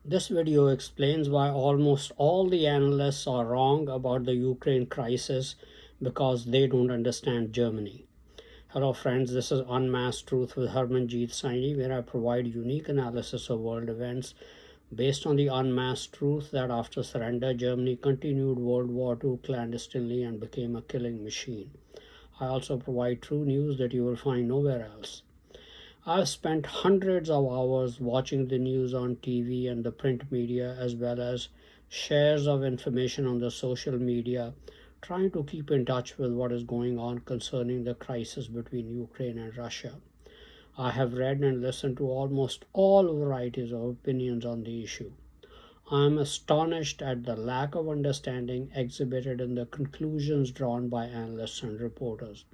This video explains why almost all the analysts are wrong about the Ukraine crisis because they don't understand Germany. Hello friends, this is Unmasked Truth with Harmanjit Saini, where I provide unique analysis of world events based on the unmasked truth that after surrender, Germany continued World War II clandestinely and became a killing machine. I also provide true news that you will find nowhere else. I've spent hundreds of hours watching the news on TV and the print media, as well as shares of information on the social media, trying to keep in touch with what is going on concerning the crisis between Ukraine and Russia. I have read and listened to almost all varieties of opinions on the issue. I am astonished at the lack of understanding exhibited in the conclusions drawn by analysts and reporters.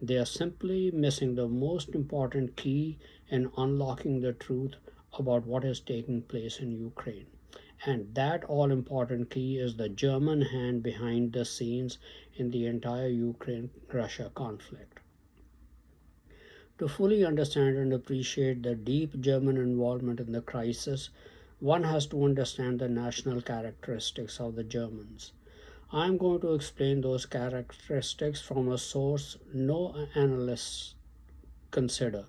They are simply missing the most important key in unlocking the truth about what is taking place in Ukraine. And that all important key is the German hand behind the scenes in the entire Ukraine Russia conflict. To fully understand and appreciate the deep German involvement in the crisis, one has to understand the national characteristics of the Germans. I am going to explain those characteristics from a source no analysts consider.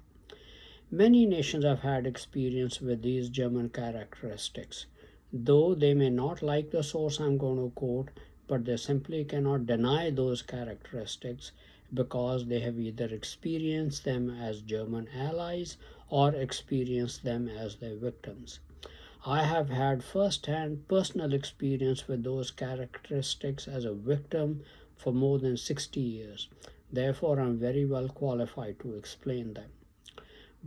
Many nations have had experience with these German characteristics. Though they may not like the source I'm going to quote, but they simply cannot deny those characteristics because they have either experienced them as German allies or experienced them as their victims. I have had first hand personal experience with those characteristics as a victim for more than 60 years. Therefore, I'm very well qualified to explain them.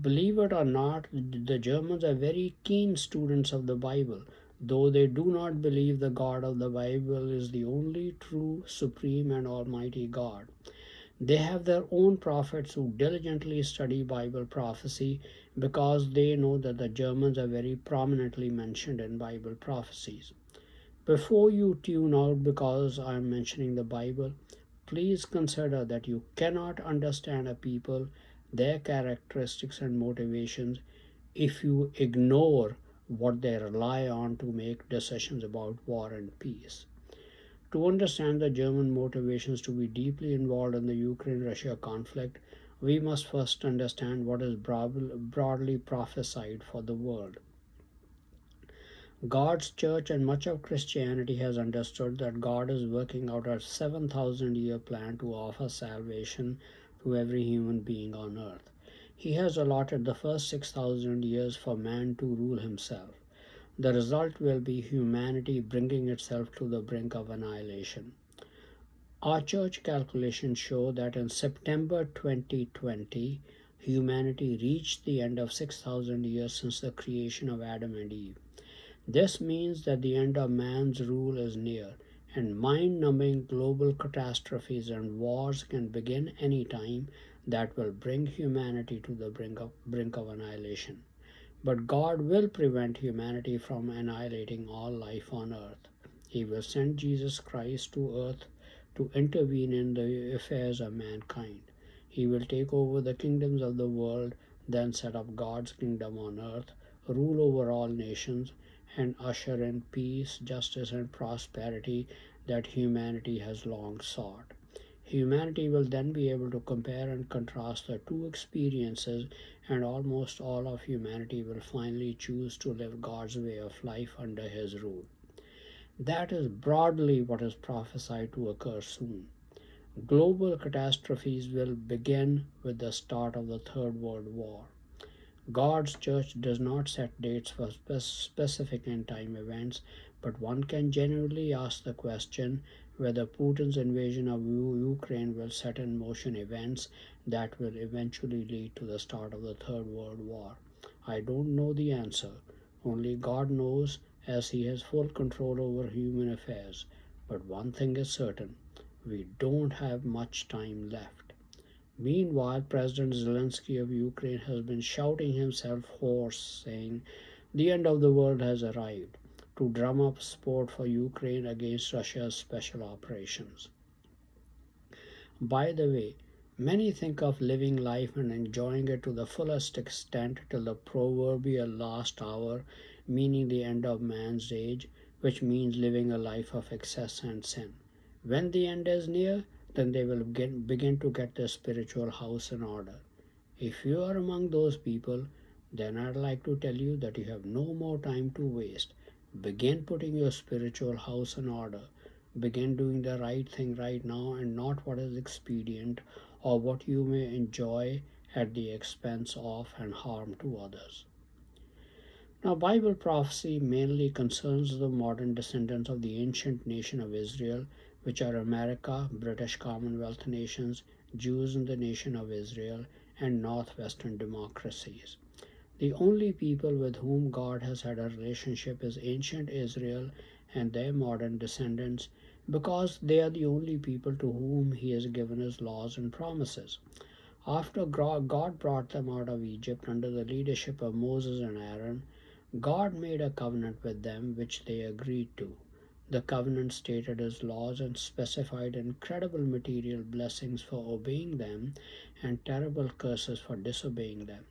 Believe it or not, the Germans are very keen students of the Bible, though they do not believe the God of the Bible is the only true, supreme, and almighty God. They have their own prophets who diligently study Bible prophecy because they know that the Germans are very prominently mentioned in Bible prophecies. Before you tune out because I am mentioning the Bible, please consider that you cannot understand a people, their characteristics and motivations if you ignore what they rely on to make decisions about war and peace. To understand the German motivations to be deeply involved in the Ukraine Russia conflict, we must first understand what is broadly prophesied for the world. God's church and much of Christianity has understood that God is working out a 7,000-year plan to offer salvation to every human being on earth. He has allotted the first 6,000 years for man to rule himself. The result will be humanity bringing itself to the brink of annihilation. Our church calculations show that in September 2020, humanity reached the end of 6,000 years since the creation of Adam and Eve. This means that the end of man's rule is near, and mind numbing global catastrophes and wars can begin any time that will bring humanity to the brink of annihilation. But God will prevent humanity from annihilating all life on earth. He will send Jesus Christ to earth to intervene in the affairs of mankind. He will take over the kingdoms of the world, then set up God's kingdom on earth, rule over all nations, and usher in peace, justice, and prosperity that humanity has long sought. Humanity will then be able to compare and contrast the two experiences, and almost all of humanity will finally choose to live God's way of life under His rule. That is broadly what is prophesied to occur soon. Global catastrophes will begin with the start of the Third World War. God's church does not set dates for specific end time events, but one can genuinely ask the question whether Putin's invasion of Ukraine will set in motion events that will eventually lead to the start of the Third World War. I don't know the answer. Only God knows, as He has full control over human affairs. But one thing is certain, we don't have much time left. Meanwhile, President Zelensky of Ukraine has been shouting himself hoarse, saying, "The end of the world has arrived," to drum up support for Ukraine against Russia's special operations. By the way, Many think of living life and enjoying it to the fullest extent till the proverbial last hour, meaning the end of man's age, which means living a life of excess and sin. When the end is near, then they will begin to get their spiritual house in order. If you are among those people, then I'd like to tell you that you have no more time to waste. Begin putting your spiritual house in order. Begin doing the right thing right now and not what is expedient or what you may enjoy at the expense of and harm to others. Now, Bible prophecy mainly concerns the modern descendants of the ancient nation of Israel, which are America, British Commonwealth nations, Jews in the nation of Israel, and northwestern democracies. The only people with whom God has had a relationship is ancient Israel and their modern descendants, because they are the only people to whom He has given His laws and promises. After God brought them out of Egypt under the leadership of Moses and Aaron, God made a covenant with them which they agreed to. The covenant stated His laws and specified incredible material blessings for obeying them and terrible curses for disobeying them.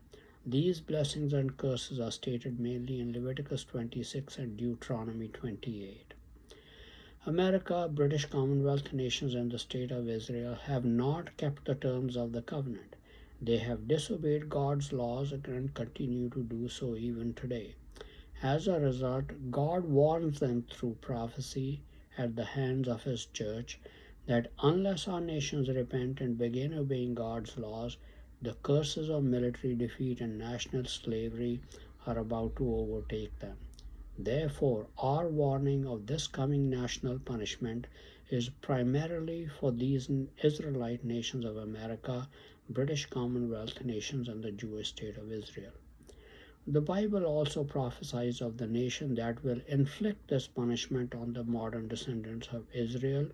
These blessings and curses are stated mainly in Leviticus 26 and Deuteronomy 28. America, British Commonwealth nations, and the State of Israel have not kept the terms of the covenant. They have disobeyed God's laws and continue to do so even today. As a result, God warns them through prophecy at the hands of His church that unless our nations repent and begin obeying God's laws, the curses of military defeat and national slavery are about to overtake them. Therefore, our warning of this coming national punishment is primarily for these Israelite nations of America, British Commonwealth nations, and the Jewish state of Israel. The Bible also prophesies of the nation that will inflict this punishment on the modern descendants of Israel,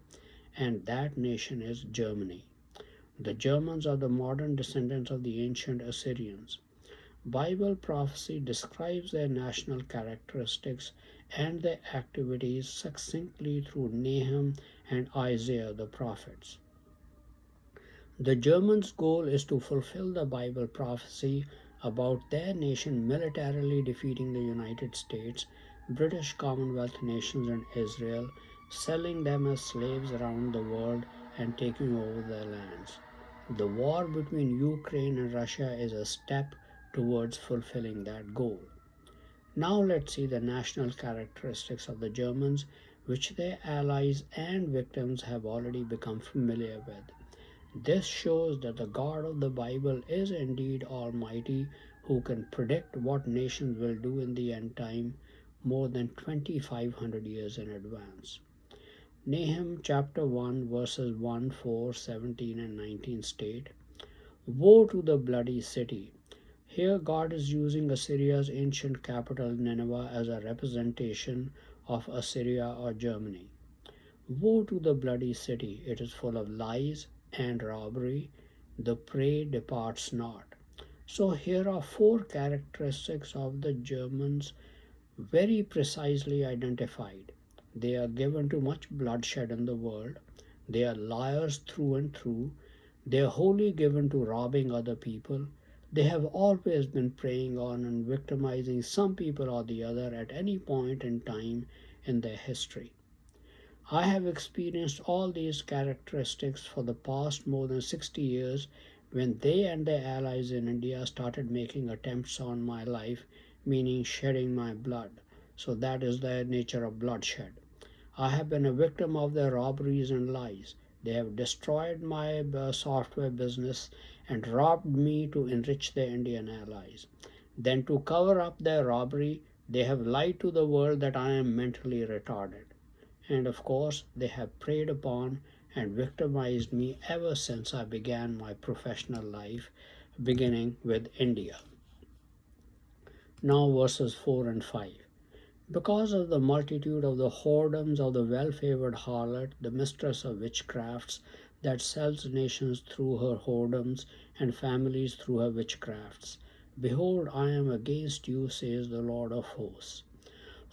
and that nation is Germany. The Germans are the modern descendants of the ancient Assyrians. Bible prophecy describes their national characteristics and their activities succinctly through Nahum and Isaiah the prophets. The Germans' goal is to fulfill the Bible prophecy about their nation militarily defeating the United States, British Commonwealth nations, and Israel, selling them as slaves around the world and taking over their lands. The war between Ukraine and Russia is a step towards fulfilling that goal. Now let's see the national characteristics of the Germans, which their allies and victims have already become familiar with. This shows that the God of the Bible is indeed Almighty, who can predict what nations will do in the end time more than 2,500 years in advance. Nahum chapter 1 verses 1, 4, 17, and 19 state, "Woe to the bloody city!" Here God is using Assyria's ancient capital Nineveh as a representation of Assyria or Germany. Woe to the bloody city! It is full of lies and robbery. The prey departs not. So here are four characteristics of the Germans very precisely identified. They are given to much bloodshed in the world. They are liars through and through. They are wholly given to robbing other people. They have always been preying on and victimizing some people or the other at any point in time in their history. I have experienced all these characteristics for the past more than 60 years when they and their allies in India started making attempts on my life, meaning shedding my blood. So that is the nature of bloodshed. I have been a victim of their robberies and lies. They have destroyed my software business and robbed me to enrich their Indian allies. Then, to cover up their robbery, they have lied to the world that I am mentally retarded. And of course, they have preyed upon and victimized me ever since I began my professional life, beginning with India. Now, verses 4 and 5. Because of the multitude of the whoredoms of the well favored harlot, the mistress of witchcrafts, that sells nations through her whoredoms and families through her witchcrafts, behold, I am against you, says the Lord of hosts.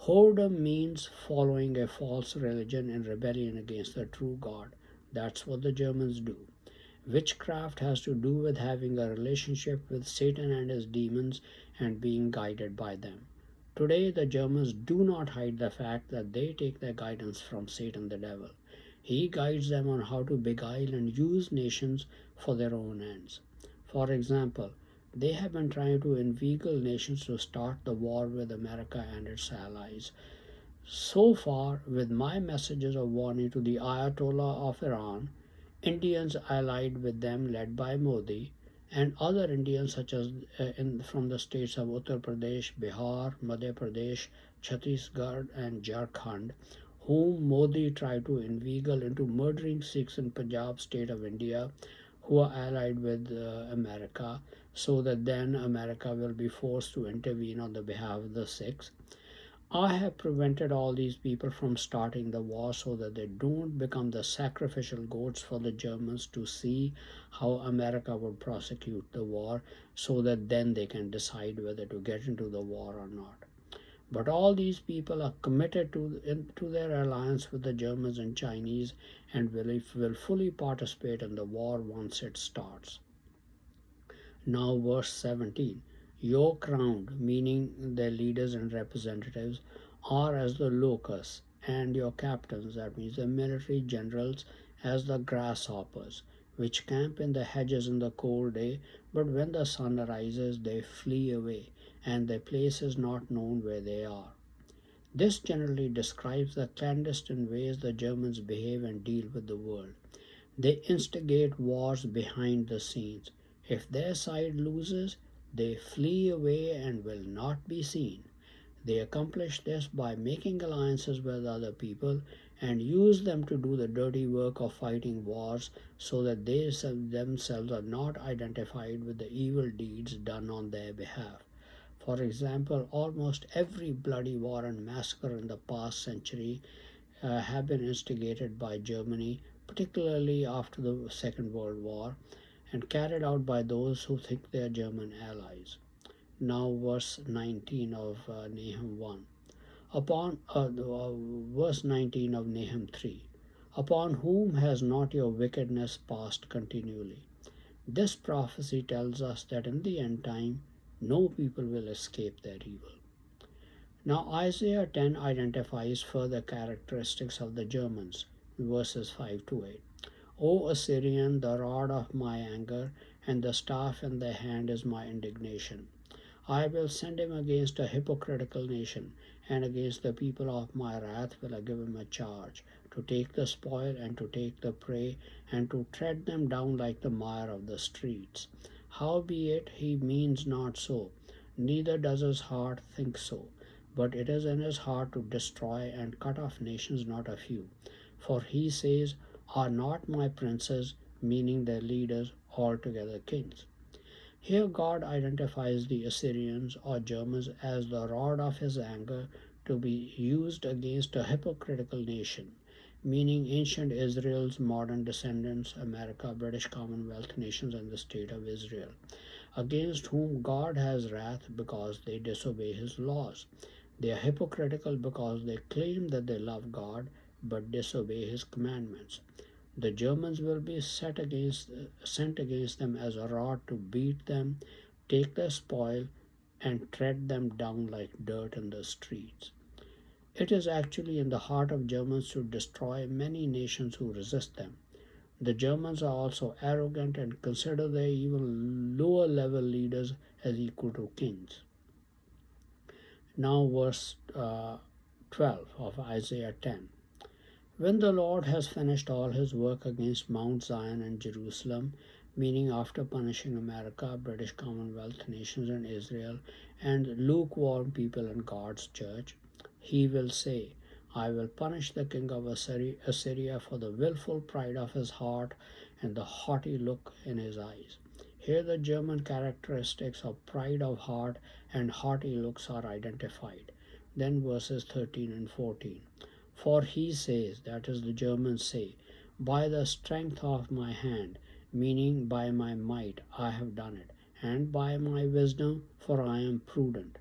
Whoredom means following a false religion in rebellion against the true God. That's what the Germans do. Witchcraft has to do with having a relationship with Satan and his demons and being guided by them. Today, the Germans do not hide the fact that they take their guidance from Satan the devil. He guides them on how to beguile and use nations for their own ends. For example, they have been trying to inveigle nations to start the war with America and its allies. So far, with my messages of warning to the Ayatollah of Iran, Indians allied with them led by Modi, and other Indians such as from the states of Uttar Pradesh, Bihar, Madhya Pradesh, Chhattisgarh, and Jharkhand, whom Modi tried to inveigle into murdering Sikhs in Punjab state of India, who are allied with America, so that then America will be forced to intervene on the behalf of the Sikhs. I have prevented all these people from starting the war so that they don't become the sacrificial goats for the Germans to see how America would prosecute the war, so that then they can decide whether to get into the war or not. But all these people are committed to their alliance with the Germans and Chinese and will fully participate in the war once it starts. Now, verse 17. Your crowned, meaning their leaders and representatives, are as the locusts, and your captains, that means the military generals, as the grasshoppers, which camp in the hedges in the cold day, but when the sun rises, they flee away, and their place is not known where they are. This generally describes the clandestine ways the Germans behave and deal with the world. They instigate wars behind the scenes. If their side loses, they flee away and will not be seen. They accomplish this by making alliances with other people and use them to do the dirty work of fighting wars so that they themselves are not identified with the evil deeds done on their behalf. For example, almost every bloody war and massacre in the past century have been instigated by Germany, particularly after the Second World War, and carried out by those who think they are German allies. Now, verse 19 of Nahum 1. Verse 19 of Nahum 3. Upon whom has not your wickedness passed continually? This prophecy tells us that in the end time, no people will escape their evil. Now, Isaiah 10 identifies further characteristics of the Germans, verses 5 to 8. O Assyrian, the rod of my anger, and the staff in thy hand is my indignation. I will send him against a hypocritical nation, and against the people of my wrath will I give him a charge, to take the spoil and to take the prey, and to tread them down like the mire of the streets. Howbeit he means not so, neither does his heart think so, but it is in his heart to destroy and cut off nations, not a few. For he says, Are not my princes, meaning their leaders, altogether kings? Here God identifies the Assyrians or Germans as the rod of his anger to be used against a hypocritical nation, meaning ancient Israel's modern descendants, America, British Commonwealth nations, and the state of Israel, against whom God has wrath because they disobey his laws. They are hypocritical because they claim that they love God but disobey his commandments. The Germans will be sent against them as a rod to beat them, take their spoil, and tread them down like dirt in the streets. It is actually in the heart of Germans to destroy many nations who resist them. The Germans are also arrogant and consider their even lower level leaders as equal to kings. Now, verse 12 of Isaiah 10. When the Lord has finished all his work against Mount Zion and Jerusalem, meaning after punishing America, British Commonwealth nations, and Israel, and lukewarm people in God's church, he will say, I will punish the king of Assyria for the willful pride of his heart and the haughty look in his eyes. Here the German characteristics of pride of heart and haughty looks are identified. Then verses 13 and 14. For he says, that is, the Germans say, By the strength of my hand, meaning by my might, I have done it, and by my wisdom, for I am prudent.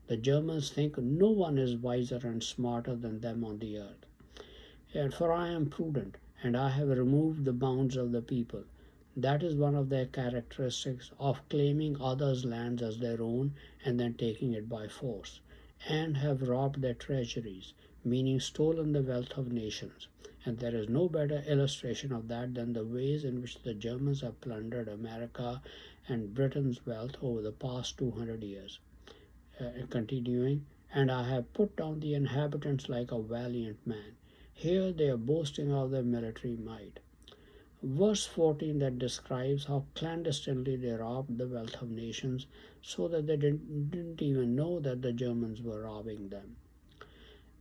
The Germans think no one is wiser and smarter than them on the earth. And for I am prudent, and I have removed the bounds of the people. That is one of their characteristics of claiming others' lands as their own and then taking it by force, and have robbed their treasuries, meaning stolen the wealth of nations. And there is no better illustration of that than the ways in which the Germans have plundered America and Britain's wealth over the past 200 years. Continuing, and I have put down the inhabitants like a valiant man. Here they are boasting of their military might. Verse 14 that describes how clandestinely they robbed the wealth of nations so that they didn't even know that the Germans were robbing them.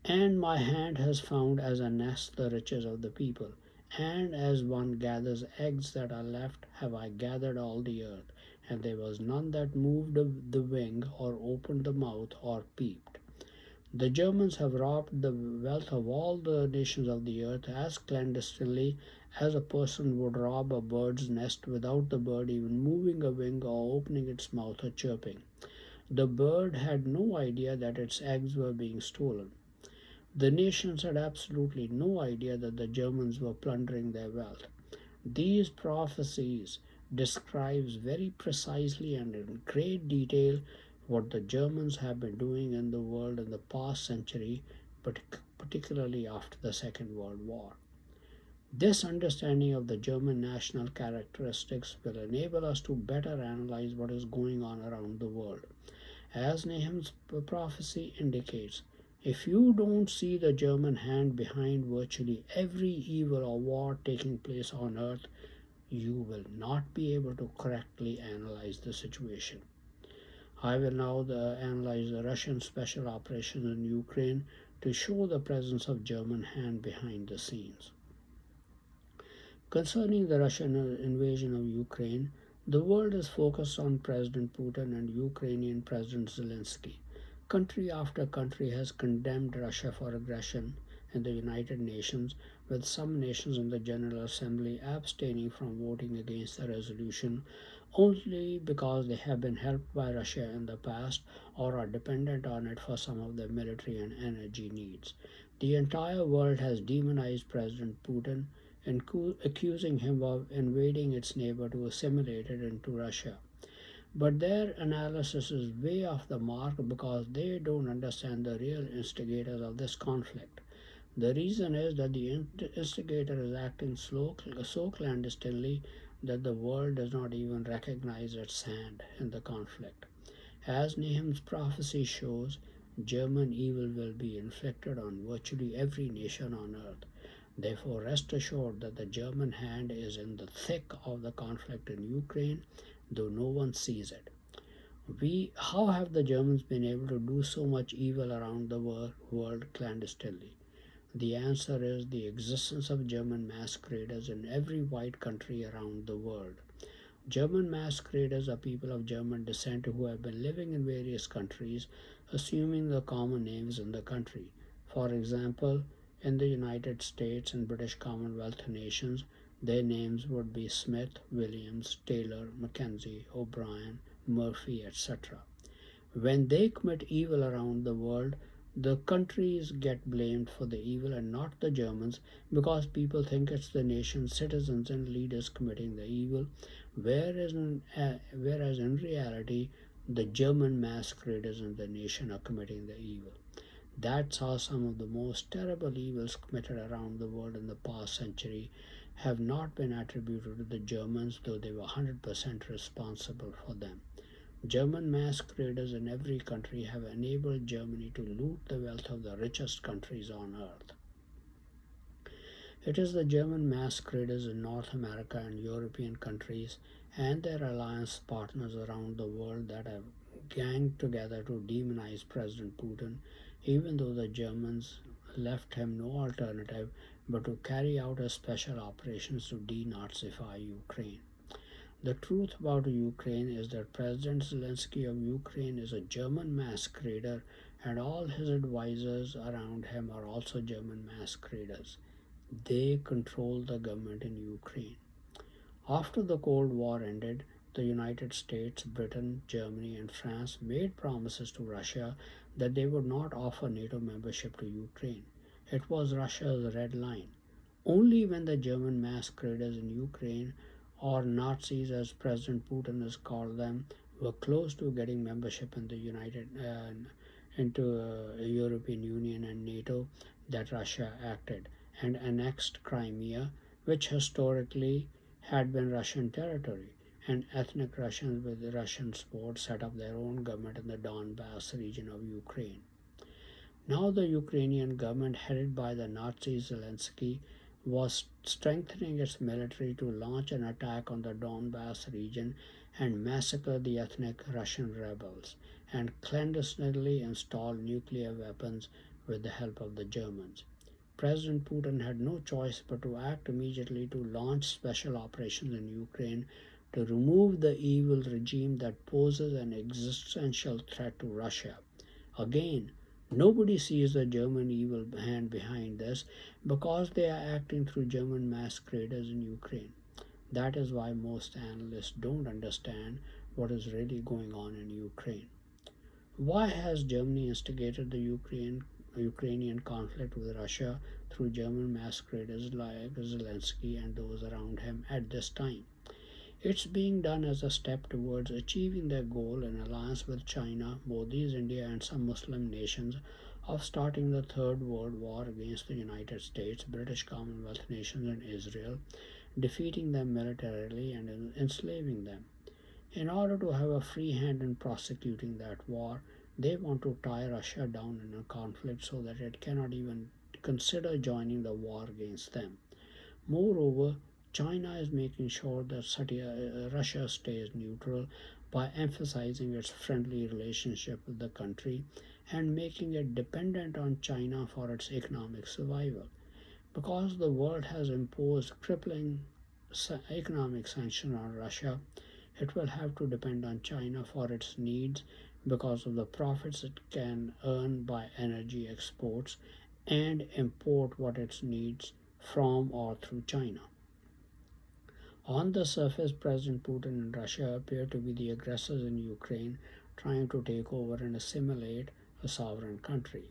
And my hand has found as a nest the riches of the people, and as one gathers eggs that are left, have I gathered all the earth, and there was none that moved the wing, or opened the mouth, or peeped. The Germans have robbed the wealth of all the nations of the earth as clandestinely as a person would rob a bird's nest without the bird even moving a wing or opening its mouth or chirping. The bird had no idea that its eggs were being stolen. The nations had absolutely no idea that the Germans were plundering their wealth. These prophecies describes very precisely and in great detail what the Germans have been doing in the world in the past century, but particularly after the Second World War. This understanding of the German national characteristics will enable us to better analyze what is going on around the world. As Nahum's prophecy indicates, if you don't see the German hand behind virtually every evil or war taking place on earth, you will not be able to correctly analyze the situation. I will now analyze the Russian special operations in Ukraine to show the presence of German hand behind the scenes. Concerning the Russian invasion of Ukraine, the world is focused on President Putin and Ukrainian President Zelensky. Country after country has condemned Russia for aggression in the United Nations, with some nations in the General Assembly abstaining from voting against the resolution only because they have been helped by Russia in the past or are dependent on it for some of their military and energy needs. The entire world has demonized President Putin, accusing him of invading its neighbor to assimilate it into Russia. But their analysis is way off the mark because they don't understand the real instigators of this conflict. The reason is that the instigator is acting so clandestinely that the world does not even recognize its hand in the conflict. As Nahum's prophecy shows, German evil will be inflicted on virtually every nation on earth. Therefore, rest assured that the German hand is in the thick of the conflict in Ukraine, though no one sees it. How have the Germans been able to do so much evil around the world clandestinely? The answer is the existence of German masqueraders in every white country around the world. German masqueraders are people of German descent who have been living in various countries, assuming the common names in the country. For example, in the United States and British Commonwealth nations, their names would be Smith, Williams, Taylor, Mackenzie, O'Brien, Murphy, etc. When they commit evil around the world, the countries get blamed for the evil and not the Germans because people think it's the nation's citizens and leaders committing the evil, whereas in reality, the German masqueraders in the nation are committing the evil. That's how some of the most terrible evils committed around the world in the past century have not been attributed to the Germans, though they were 100% responsible for them. German masqueraders in every country have enabled Germany to loot the wealth of the richest countries on earth. It is the German masqueraders in North America and European countries and their alliance partners around the world that have ganged together to demonize President Putin, even though the Germans left him no alternative but to carry out a special operations to denazify Ukraine. The truth about Ukraine is that President Zelensky of Ukraine is a German masquerader and all his advisors around him are also German masqueraders. They control the government in Ukraine. After the Cold War ended, the United States, Britain, Germany, and France made promises to Russia that they would not offer NATO membership to Ukraine. It was Russia's red line. Only when the German masqueraders in Ukraine or Nazis as President Putin has called them, were close to getting membership in the European Union and NATO, that Russia acted and annexed Crimea, which historically had been Russian territory, and ethnic Russians with Russian support set up their own government in the Donbass region of Ukraine. Now the Ukrainian government, headed by the Nazi Zelensky, was strengthening its military to launch an attack on the Donbass region and massacre the ethnic Russian rebels, and clandestinely install nuclear weapons with the help of the Germans. President Putin had no choice but to act immediately to launch special operations in Ukraine to remove the evil regime that poses an existential threat to Russia. Again, nobody sees the German evil hand behind this because they are acting through German masqueraders in Ukraine. That is why most analysts don't understand what is really going on in Ukraine. Why has Germany instigated the Ukrainian conflict with Russia through German masqueraders like Zelensky and those around him at this time? It's being done as a step towards achieving their goal in alliance with China, Modi's India, and some Muslim nations of starting the Third World War against the United States, British Commonwealth nations, and Israel, defeating them militarily and enslaving them. In order to have a free hand in prosecuting that war, they want to tie Russia down in a conflict so that it cannot even consider joining the war against them. Moreover, China is making sure that Russia stays neutral by emphasizing its friendly relationship with the country and making it dependent on China for its economic survival. Because the world has imposed crippling economic sanctions on Russia, it will have to depend on China for its needs because of the profits it can earn by energy exports and import what it needs from or through China. On the surface, President Putin and Russia appear to be the aggressors in Ukraine, trying to take over and assimilate a sovereign country.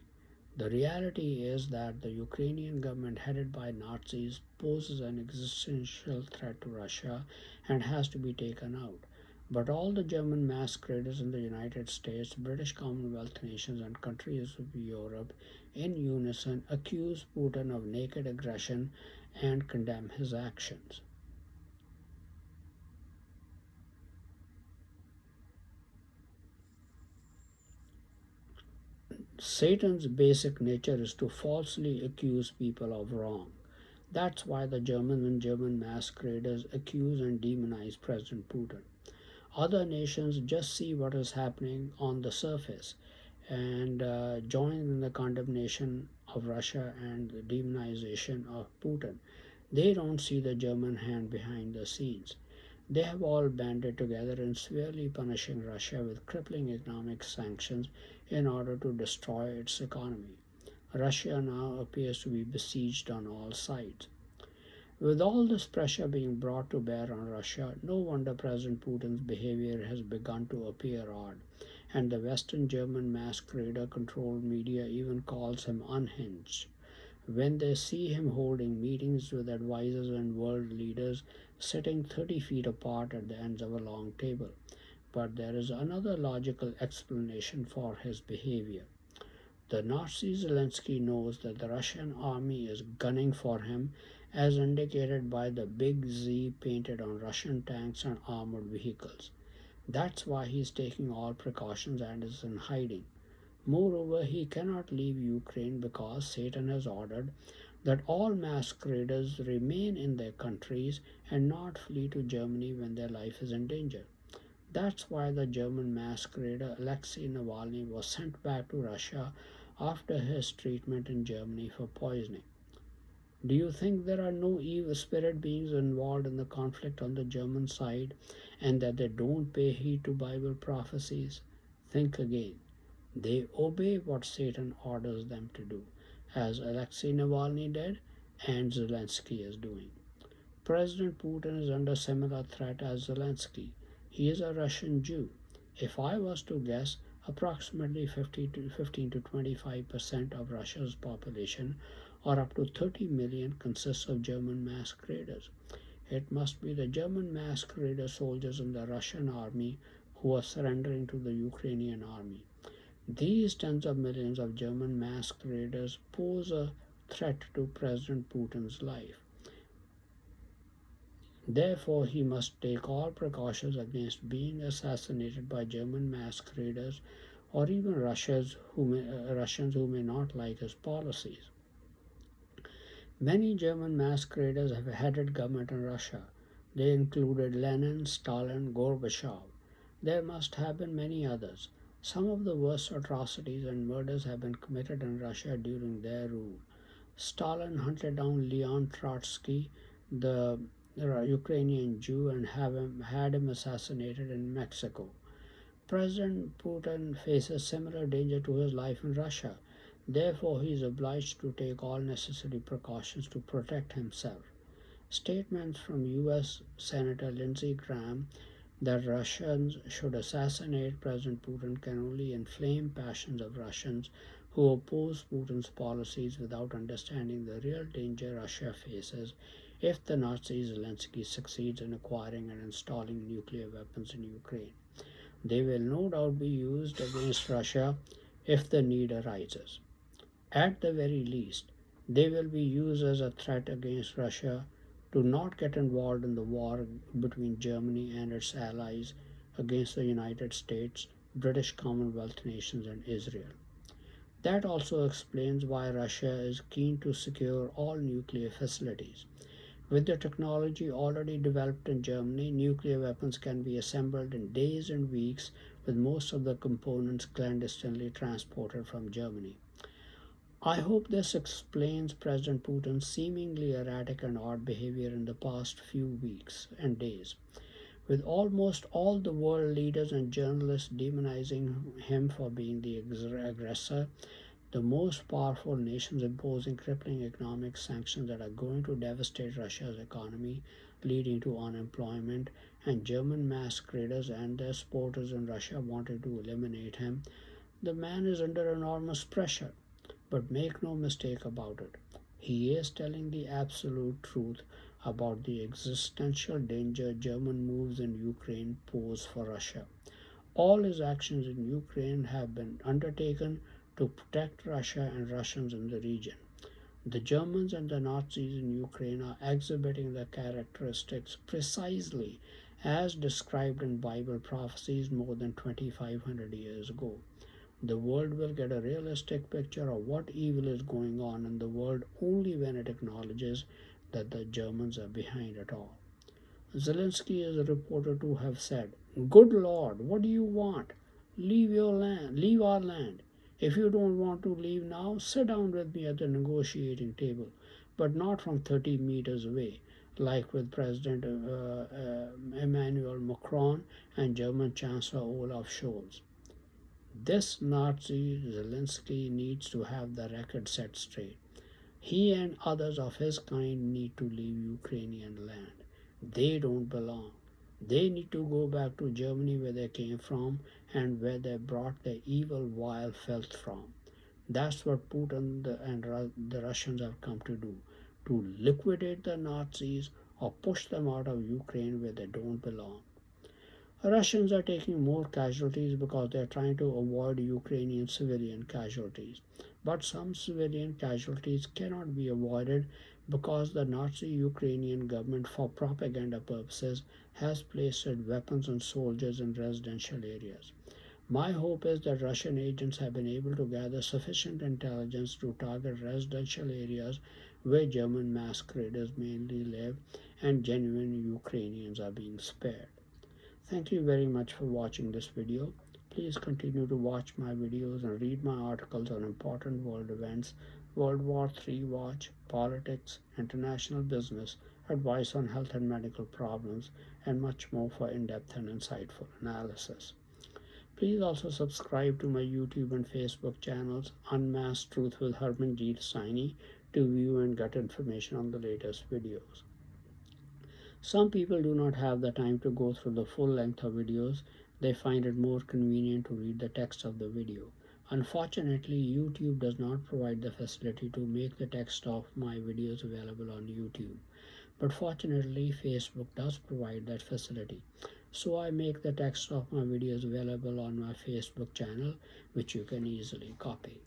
The reality is that the Ukrainian government, headed by Nazis, poses an existential threat to Russia and has to be taken out. But all the German masqueraders in the United States, British Commonwealth nations, and countries of Europe in unison accuse Putin of naked aggression and condemn his actions. Satan's basic nature is to falsely accuse people of wrong. That's why the Germans and German masqueraders accuse and demonize President Putin. Other nations just see what is happening on the surface and join in the condemnation of Russia and the demonization of Putin. They don't see the German hand behind the scenes. They have all banded together in severely punishing Russia with crippling economic sanctions in order to destroy its economy. Russia now appears to be besieged on all sides. With all this pressure being brought to bear on Russia, no wonder President Putin's behavior has begun to appear odd, and the Western German masquerader controlled media even calls him unhinged. When they see him holding meetings with advisors and world leaders sitting 30 feet apart at the ends of a long table. But there is another logical explanation for his behavior. The Nazi Zelensky knows that the Russian army is gunning for him, as indicated by the big Z painted on Russian tanks and armored vehicles. That's why he is taking all precautions and is in hiding. Moreover, he cannot leave Ukraine because Satan has ordered that all masqueraders remain in their countries and not flee to Germany when their life is in danger. That's why the German masquerader Alexei Navalny was sent back to Russia after his treatment in Germany for poisoning. Do you think there are no evil spirit beings involved in the conflict on the German side and that they don't pay heed to Bible prophecies? Think again. They obey what Satan orders them to do, as Alexei Navalny did and Zelensky is doing. President Putin is under similar threat as Zelensky. He is a Russian Jew. If I was to guess, approximately 15 to 25% of Russia's population, or up to 30 million, consists of German masqueraders. It must be the German masquerader soldiers in the Russian army who are surrendering to the Ukrainian army. These tens of millions of German masqueraders pose a threat to President Putin's life. Therefore, he must take all precautions against being assassinated by German masqueraders or even Russians who may not like his policies. Many German masqueraders have headed government in Russia. They included Lenin, Stalin, Gorbachev. There must have been many others. Some of the worst atrocities and murders have been committed in Russia during their rule. Stalin hunted down Leon Trotsky, the Ukrainian Jew, and had him assassinated in Mexico. President Putin faces similar danger to his life in Russia. Therefore, he is obliged to take all necessary precautions to protect himself. Statements from U.S. Senator Lindsey Graham that Russians should assassinate President Putin can only inflame passions of Russians who oppose Putin's policies without understanding the real danger Russia faces if the Nazi Zelensky succeeds in acquiring and installing nuclear weapons in Ukraine. They will no doubt be used against Russia if the need arises. At the very least, they will be used as a threat against Russia to not get involved in the war between Germany and its allies against the United States, British Commonwealth nations, and Israel. That also explains why Russia is keen to secure all nuclear facilities. With the technology already developed in Germany, nuclear weapons can be assembled in days and weeks, with most of the components clandestinely transported from Germany. I hope this explains President Putin's seemingly erratic and odd behavior in the past few weeks and days. With almost all the world leaders and journalists demonizing him for being the aggressor, the most powerful nations imposing crippling economic sanctions that are going to devastate Russia's economy, leading to unemployment, and German masqueraders and their supporters in Russia wanting to eliminate him, the man is under enormous pressure. But make no mistake about it, he is telling the absolute truth about the existential danger German moves in Ukraine pose for Russia. All his actions in Ukraine have been undertaken to protect Russia and Russians in the region. The Germans and the Nazis in Ukraine are exhibiting the characteristics precisely as described in Bible prophecies more than 2,500 years ago. The world will get a realistic picture of what evil is going on in the world only when it acknowledges that the Germans are behind it all. Zelensky is reported to have said, "Good Lord, what do you want? Leave your land, leave our land. If you don't want to leave now, sit down with me at the negotiating table, but not from 30 meters away, like with President Emmanuel Macron and German Chancellor Olaf Scholz." This Nazi Zelensky needs to have the record set straight. He and others of his kind need to leave Ukrainian land. They don't belong. They need to go back to Germany where they came from and where they brought their evil, vile filth from. That's what Putin and the Russians have come to do, to liquidate the Nazis or push them out of Ukraine where they don't belong. Russians are taking more casualties because they are trying to avoid Ukrainian civilian casualties. But some civilian casualties cannot be avoided because the Nazi Ukrainian government, for propaganda purposes, has placed weapons on soldiers in residential areas. My hope is that Russian agents have been able to gather sufficient intelligence to target residential areas where German masqueraders mainly live and genuine Ukrainians are being spared. Thank you very much for watching this video. Please continue to watch my videos and read my articles on important world events, World War III watch, politics, international business, advice on health and medical problems, and much more for in-depth and insightful analysis. Please also subscribe to my YouTube and Facebook channels, Unmasked Truth with Harmanjit Saini, to view and get information on the latest videos. Some people do not have the time to go through the full length of videos. They find it more convenient to read the text of the video. Unfortunately, YouTube does not provide the facility to make the text of my videos available on YouTube. But fortunately, Facebook does provide that facility. So I make the text of my videos available on my Facebook channel, which you can easily copy.